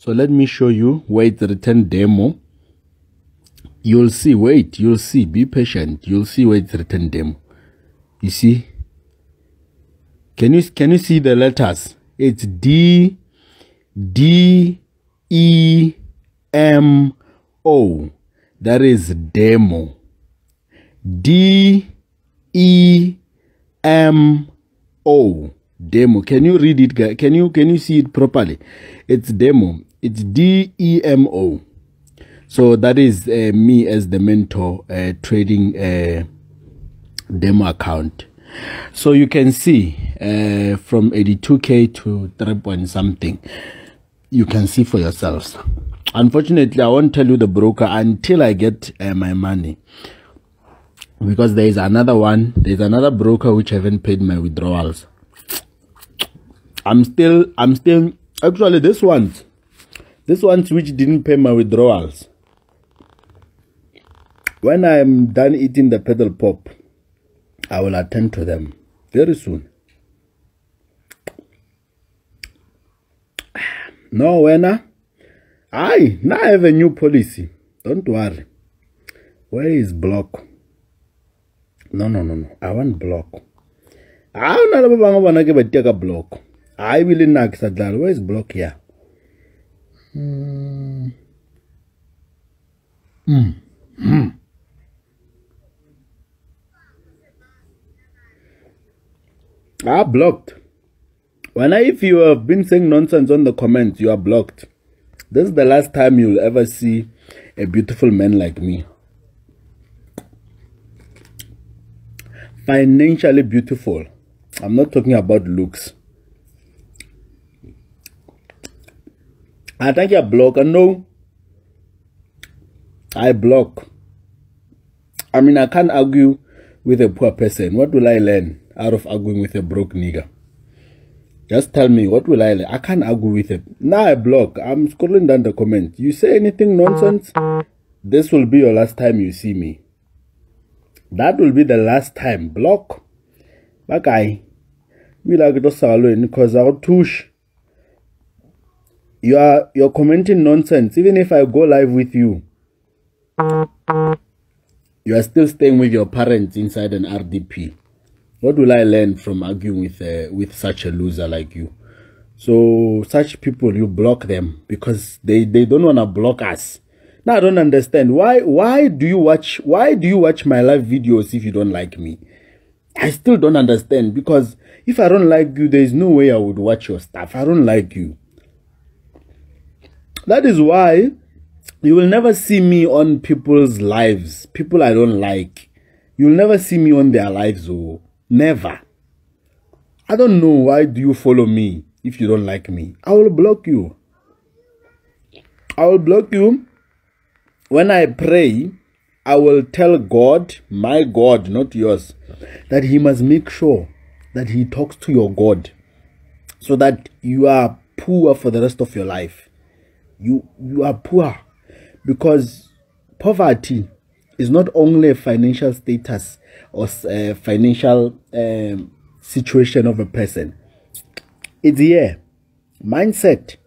So let me show you where it's written demo. You'll see, wait, you'll see, be patient. You'll see where it's written demo. You see? Can you see the letters? It's D E M O. That is demo. D E M O. Demo. Can you read it, guys? Can you see it properly? It's demo. It's DEMO. So that is me as the mentor trading demo account. So you can see from 82K to 3 point something. You can see for yourselves. Unfortunately, I won't tell you the broker until I get my money, because there is another one. There's another broker which haven't paid my withdrawals. I'm still actually this ones which didn't pay my withdrawals. When I'm done eating the pedal pop, I will attend to them very soon. No, when now I have a new policy. Don't worry. Where is block? No. I want block. I don't know wanna give a block. I will not accept that. Where is block here? Blocked. If you have been saying nonsense on the comments, you are blocked. This is the last time you'll ever see a beautiful man like me. Financially beautiful. I'm not talking about looks. I think you're blocked. No, I block. I mean, I can't argue with a poor person. What will I learn out of arguing with a broke nigger? Just tell me, what will I learn? I can't argue with it. Now I block. I'm scrolling down the comments. You say anything nonsense, this will be your last time you see me. That will be the last time. Block. Bye. We like to salute because I'll touch. You're commenting nonsense. Even if I go live with you, you are still staying with your parents inside an RDP. What will I learn from arguing with such a loser like you? So such people, you block them because they don't want to block us. Now I don't understand why do you watch my live videos if you don't like me? I still don't understand, because if I don't like you, there is no way I would watch your stuff. I don't like you. That is why you will never see me on people's lives. People I don't like. You will never see me on their lives. Oh, never. I don't know why do you follow me if you don't like me. I will block you. I will block you. When I pray, I will tell God, my God, not yours, that he must make sure that he talks to your God so that you are poor for the rest of your life. You are poor, because poverty is not only a financial status or a financial situation of a person. It's mindset.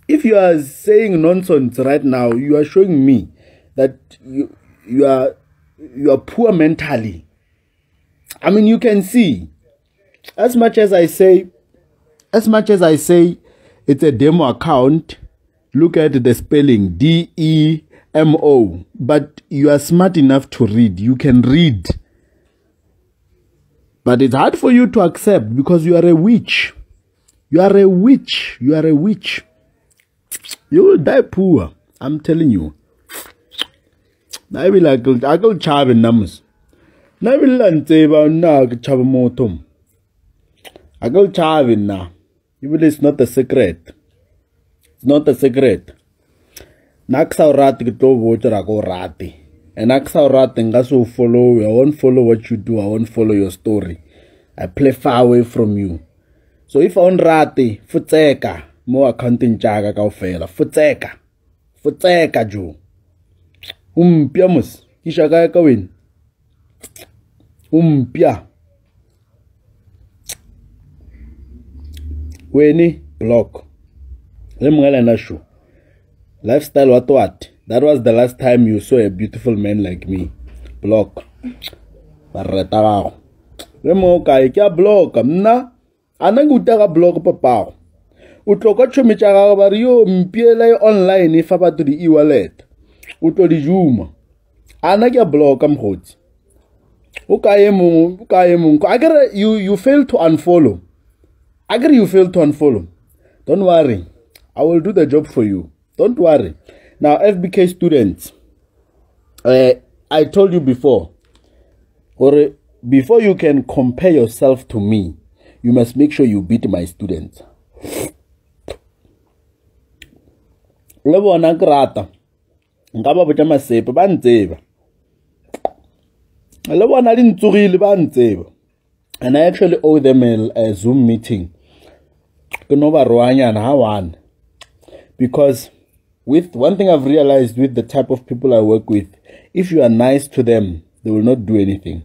If you are saying nonsense right now, you are showing me that you are poor mentally. I mean, you can see, as much as I say it's a demo account, look at the spelling, DEMO. But you are smart enough to read. You can read. But it's hard for you to accept because you are a witch. You are a witch. You are a witch. You will die poor. I'm telling you. I will chave namus. I will lanteba nag chavamotum. I go chave na. It's not a secret. It's not a secret. Naksa rat to water I go rati. And Naksa rat and gaso follow. I won't follow what you do. I won't follow your story. I play far away from you. So if on rati, futseka, more accounting jaga go fail. Futseka jo. Piamus. Ishaga kawin. Pia. Weni block. Show. Lifestyle what? That was the last time you saw a beautiful man like me. Block. Barreta. Remo kai kya block mna. Anangutaka block papa. Utloka chomichaga bario mpiela online if about to the e-wallet. Utlo di juma. Anakya block mkhoti. Ukayemu. I get you fail to unfollow. You fail to unfollow. Don't worry. I will do the job for you. Don't worry. Now, FBK students, I told you before, or before you can compare yourself to me, you must make sure you beat my students. Lebo na grata. Ngaba botsa masepe ba ntseba. Lebo na dintsugile ba ntseba. And I actually owe them a Zoom meeting. Because with one thing I've realized with the type of people I work with, if you are nice to them, they will not do anything.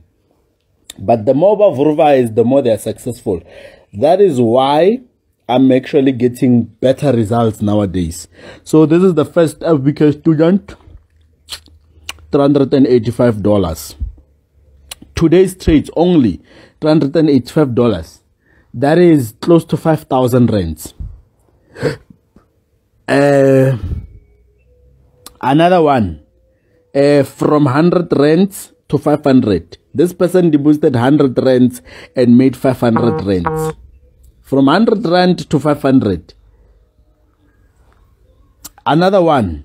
But the more Vurva is, the more they are successful. That is why I'm actually getting better results nowadays. So this is the first FBK student, $385. Today's trades only $385. That is close to 5,000 rands. Another one, from 100 rands to 500. This person deposited 100 rands and made 500 rands. From 100 rand to 500. Another one,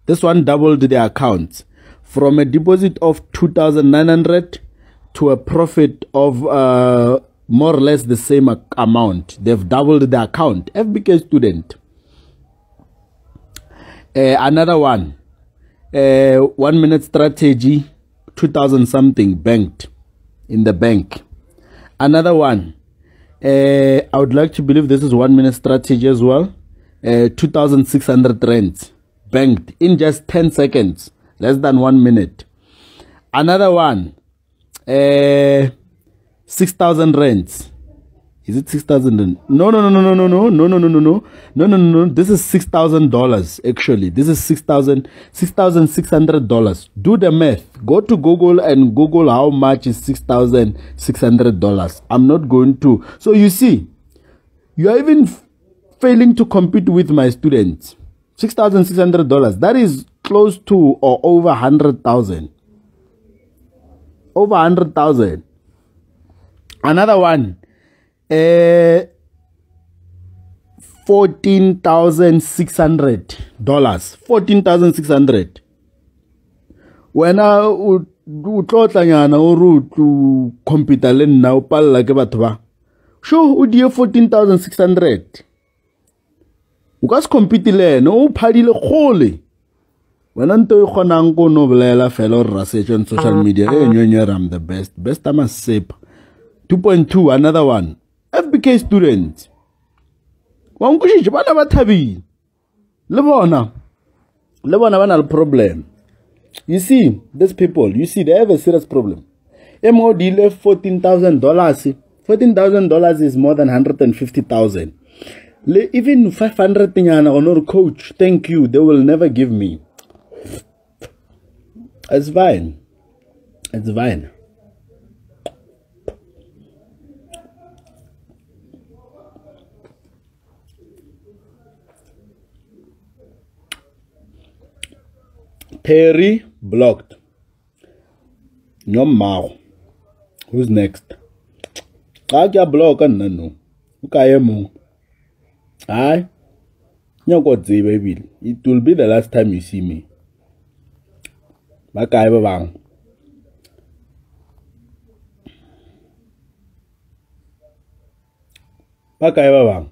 this one doubled their account from a deposit of 2,900 to a profit of more or less the same amount. They've doubled the account. FBK student. Another one, 1 minute strategy, 2,000 something banked in the bank. Another one, I would like to believe this is 1 minute strategy as well. 2,600 rands banked in just 10 seconds, less than 1 minute. Another one, 6,000 rands. Is it 6,000? No. This is $6,000 actually. This is $6,600. Do the math. Go to Google and Google how much is $6,600. I'm not going to. So you see, you are even failing to compete with my students. $6,600. That is close to or over 100,000. Over 100,000. Another one. $14,600. $14,600. When I would to compete now, pal like batwa. Show would you 14,600. Ukas compete no party le holy. When Anto Honango Novelela fellow research on social media, I'm the best. Best I must say. 2.2, another one. FBK student. Lebona problem. You see, these people, they have a serious problem. MOD left $14,000. $14,000 is more than 150,000. Even 500 thing or coach, thank you, they will never give me. It's fine. It's fine. Terry blocked. No more. Who's next? Kaya block and no. Kaya mo. Aye. Baby. It will be the last time you see me. Bakaya bang. Bakaya bang.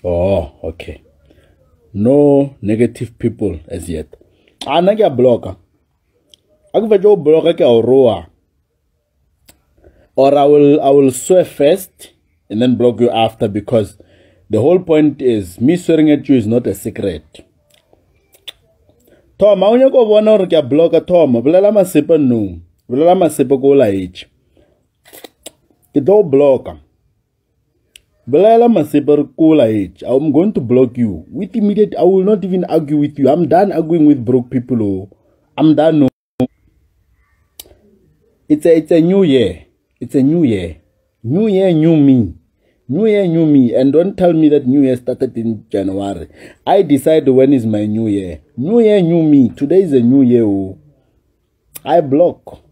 Oh, okay. No negative people as yet. Another blocker. I will block or I will swear first and then block you after, because the whole point is me swearing at you is not a secret. Tom, I want go one or get blocker Tom. Blala masepa no. Blala masepa go la age. The door blocker. Belala Maseper Kola H. I'm going to block you. With immediate, I will not even argue with you. I'm done arguing with broke people. Oh. I'm done. Oh. It's a new year. It's a new year. New year, new me. New year, new me. And don't tell me that new year started in January. I decide when is my new year. New year, new me. Today is a new year. Oh. I block.